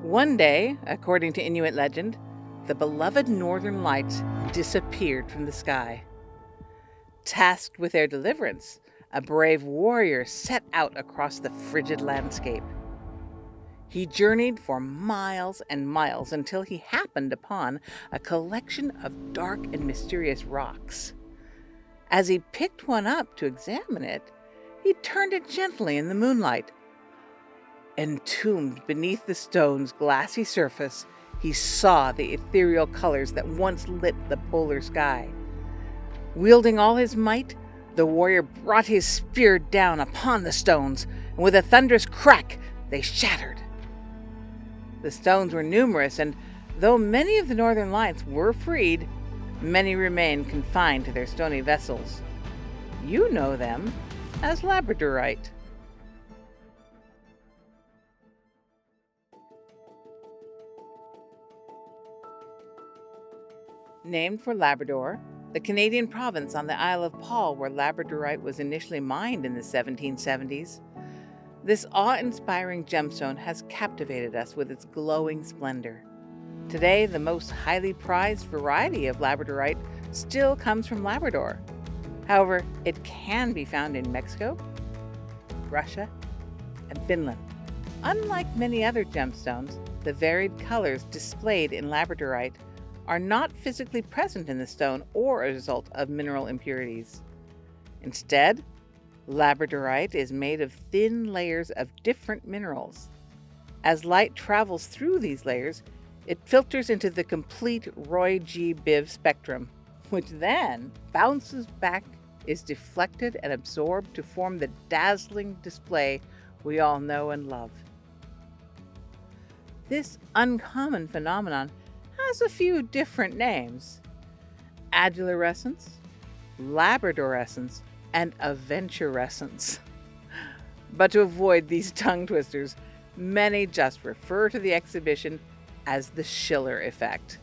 One day, according to Inuit legend, the beloved northern lights disappeared from the sky. Tasked with their deliverance, a brave warrior set out across the frigid landscape. He journeyed for miles and miles until he happened upon a collection of dark and mysterious rocks. As he picked one up to examine it, he turned it gently in the moonlight. Entombed beneath the stone's glassy surface, he saw the ethereal colors that once lit the polar sky. Wielding all his might, the warrior brought his spear down upon the stones, and with a thunderous crack, they shattered. The stones were numerous, and though many of the northern lights were freed, many remained confined to their stony vessels. You know them as Labradorite. Named for Labrador, the Canadian province on the Isle of Paul where Labradorite was initially mined in the 1770s, this awe-inspiring gemstone has captivated us with its glowing splendor. Today, the most highly prized variety of Labradorite still comes from Labrador. However, it can be found in Mexico, Russia, and Finland. Unlike many other gemstones, the varied colors displayed in Labradorite are not physically present in the stone or a result of mineral impurities. Instead, Labradorite is made of thin layers of different minerals. As light travels through these layers, it filters into the complete Roy G. Biv spectrum, which then bounces back, is deflected and absorbed to form the dazzling display we all know and love. This uncommon phenomenon has a few different names: adularescence, labradorescence, and aventurescence. But to avoid these tongue twisters, many just refer to the exhibition as the Schiller effect,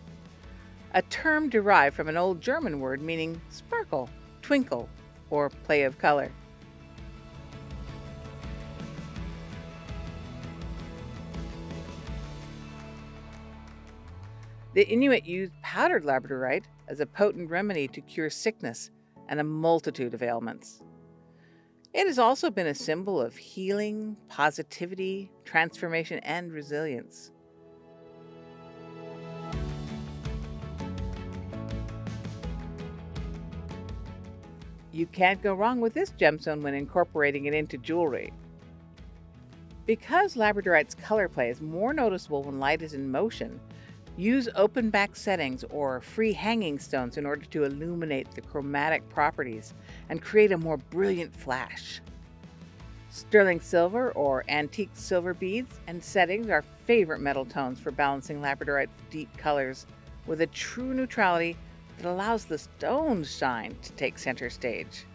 a term derived from an old German word meaning sparkle, twinkle, or play of color. The Inuit used powdered Labradorite as a potent remedy to cure sickness and a multitude of ailments. It has also been a symbol of healing, positivity, transformation, and resilience. You can't go wrong with this gemstone when incorporating it into jewelry. Because Labradorite's color play is more noticeable when light is in motion, use open back settings or free hanging stones in order to illuminate the chromatic properties and create a more brilliant flash. Sterling silver or antique silver beads and settings are favorite metal tones for balancing Labradorite's deep colors with a true neutrality that allows the stone's shine to take center stage.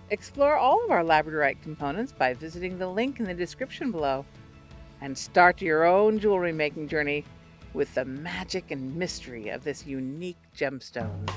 Explore all of our Labradorite components by visiting the link in the description below and start your own jewelry making journey with the magic and mystery of this unique gemstone.